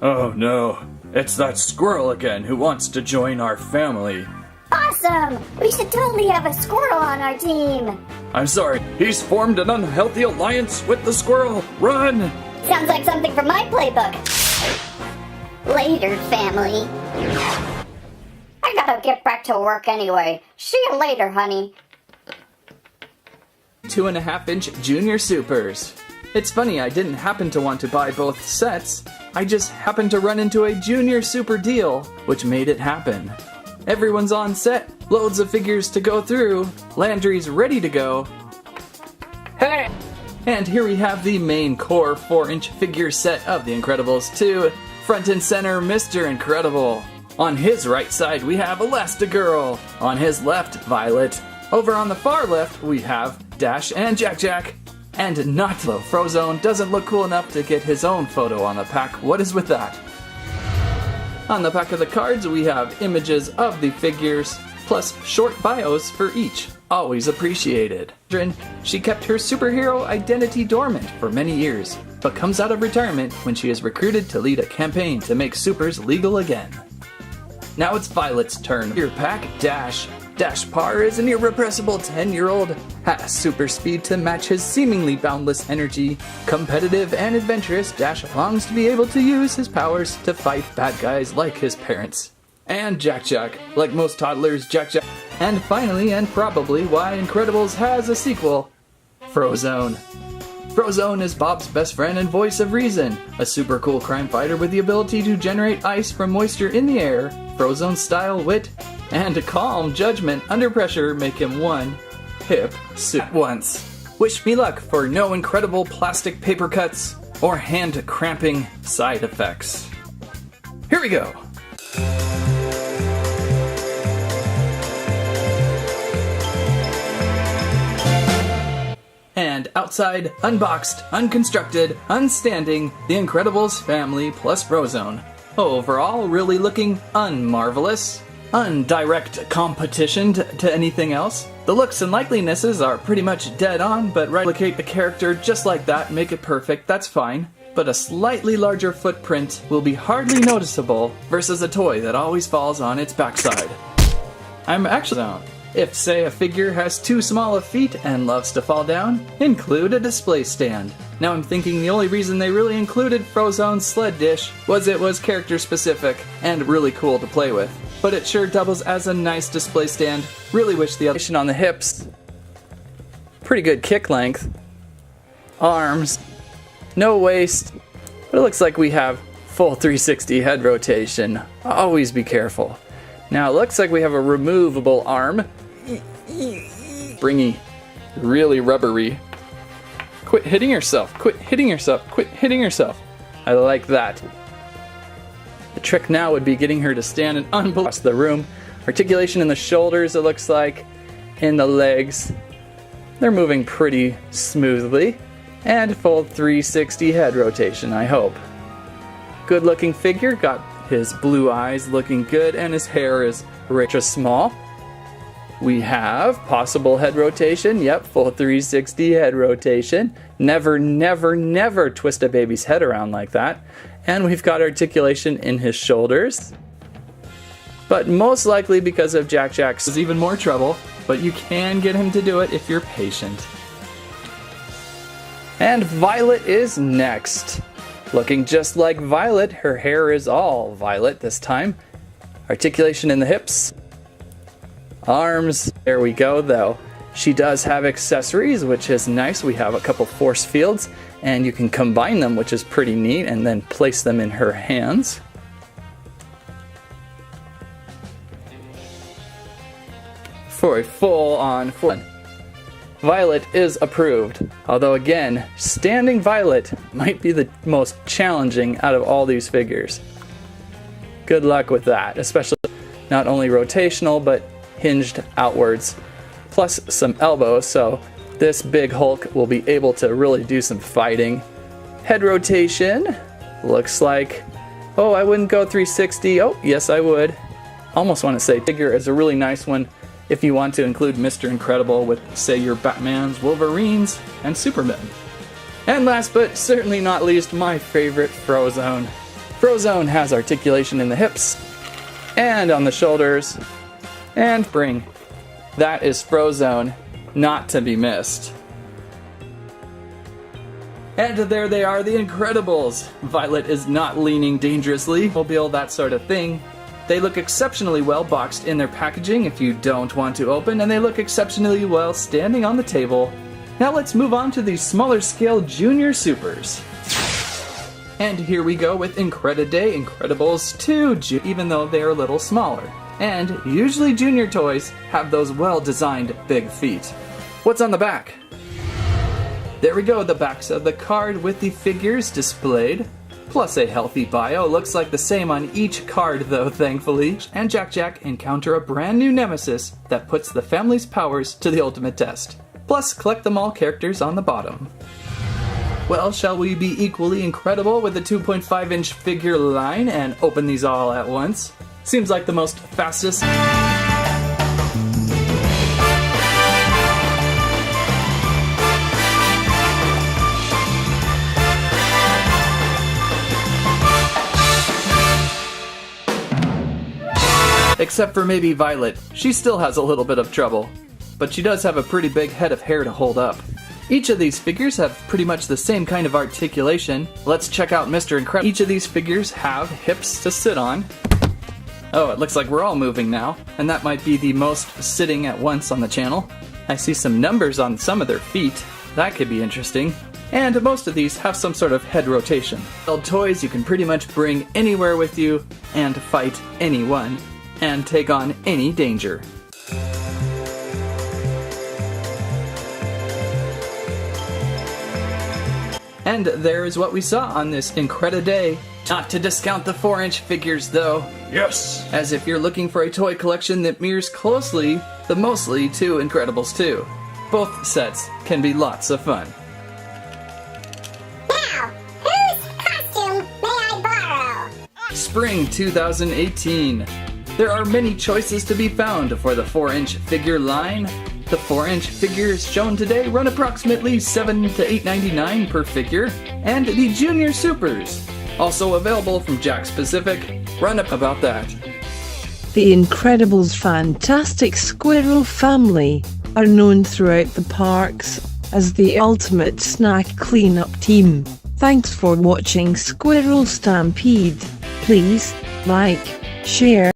Oh no, it's that squirrel again who wants to join our family. Awesome! We should totally have a squirrel on our team! I'm sorry, he's formed an unhealthy alliance with the squirrel. Run! Sounds like something from my playbook. Later, family. I gotta get back to work anyway. See you later, honey. 2.5-inch Junior Supers. It's funny, I didn't happen to want to buy both sets. I just happened to run into a Junior Super deal, which made it happen. Everyone's on set, loads of figures to go through, Landry's ready to go. Hey! And here we have the main core 4-inch figure set of The Incredibles 2. Front and center, Mr. Incredible. On his right side, we have Elastigirl. On his left, Violet. Over on the far left, we have Dash and Jack. And not though. Frozone doesn't look cool enough to get his own photo on the pack. What is with that? On the back of the cards, we have images of the figures, plus short bios for each. Always appreciated. She kept her superhero identity dormant for many years, but comes out of retirement when she is recruited to lead a campaign to make supers legal again. Now it's Violet's turn. Your pack, Dash. Dash Par is an irrepressible 10-year-old, has super speed to match his seemingly boundless energy. Competitive and adventurous, Dash longs to be able to use his powers to fight bad guys like his parents. And Jack. Like most toddlers, Jack. And finally, and probably why Incredibles has a sequel, Frozone. Frozone is Bob's best friend and voice of reason, a super cool crime fighter with the ability to generate ice from moisture in the air. Frozone's style, wit, and calm judgment under pressure make him one hip suit at once. Wish me luck for no incredible plastic paper cuts or hand cramping side effects. Here we go! And outside, unboxed, unconstructed, unstanding, The Incredibles family plus Frozone. Overall, really looking unmarvelous. Undirect competition to anything else. The looks and likelinesses are pretty much dead on, but replicate the character just like that, make it perfect, that's fine. But a slightly larger footprint will be hardly noticeable versus a toy that always falls on its backside. I'm actually down. If, say, a figure has too small of feet and loves to fall down, include a display stand. Now I'm thinking the only reason they really included Frozone's sled dish was it was character specific and really cool to play with. But it sure doubles as a nice display stand. Really wish the elevation on the hips. Pretty good kick length. Arms. No waist. But it looks like we have full 360 head rotation. Always be careful. Now it looks like we have a removable arm. Springy. Really rubbery. Quit hitting yourself. Quit hitting yourself. Quit hitting yourself. I like that. The trick now would be getting her to stand and unbelievable across the room. Articulation in the shoulders, it looks like. In the legs. They're moving pretty smoothly. And full 360 head rotation, I hope. Good looking figure. Got his blue eyes looking good and his hair is rich as small. We have possible head rotation. Yep, full 360 head rotation. Never, never, never twist a baby's head around like that. And we've got articulation in his shoulders. But most likely because of Jack's there's even more trouble, but you can get him to do it if you're patient. And Violet is next. Looking just like Violet, her hair is all violet this time. Articulation in the hips. Arms. There we go, though. She does have accessories, which is nice. We have a couple force fields, and you can combine them, which is pretty neat, and then place them in her hands. For a full-on fun. Violet is approved, although again, standing Violet might be the most challenging out of all these figures. Good luck with that, especially not only rotational, but hinged outwards, plus some elbows, so this big Hulk will be able to really do some fighting. Head rotation, looks like, oh, I wouldn't go 360, oh, yes I would. Almost want to say figure is a really nice one if you want to include Mr. Incredible with, say, your Batmans, Wolverines, and Superman. And last but certainly not least, my favorite Frozone. Frozone has articulation in the hips and on the shoulders. And spring. That is Frozone, not to be missed. And there they are, the Incredibles. Violet is not leaning dangerously, mobile, that sort of thing. They look exceptionally well boxed in their packaging if you don't want to open, and they look exceptionally well standing on the table. Now let's move on to the smaller scale Junior Supers. And here we go with Incrediday Incredibles 2, even though they are a little smaller. And usually Junior toys have those well-designed big feet. What's on the back? There we go, the backs of the card with the figures displayed. Plus a healthy bio, looks like the same on each card though, thankfully. And Jack encounter a brand new nemesis that puts the family's powers to the ultimate test. Plus collect them all characters on the bottom. Well, shall we be equally incredible with the 2.5-inch figure line and open these all at once? Seems like the most fastest. Except for maybe Violet. She still has a little bit of trouble. But she does have a pretty big head of hair to hold up. Each of these figures have pretty much the same kind of articulation. Let's check out Mr. Incredible. Each of these figures have hips to sit on. Oh, it looks like we're all moving now, and that might be the most sitting at once on the channel. I see some numbers on some of their feet. That could be interesting. And most of these have some sort of head rotation. Old toys you can pretty much bring anywhere with you and fight anyone and take on any danger. And there is what we saw on this Incrediday. Not to discount the 4-inch figures though. Yes! As if you're looking for a toy collection that mirrors closely the mostly to Incredibles 2. Both sets can be lots of fun. Now, whose costume may I borrow? Spring 2018. There are many choices to be found for the 4-inch figure line. The 4-inch figures shown today run approximately $7 to $8.99 per figure, and the Junior Supers, also available from Jakks Pacific, run up about that. The Incredibles' fantastic squirrel family are known throughout the parks as the ultimate snack cleanup team. Thanks for watching Squirrel Stampede. Please like, share,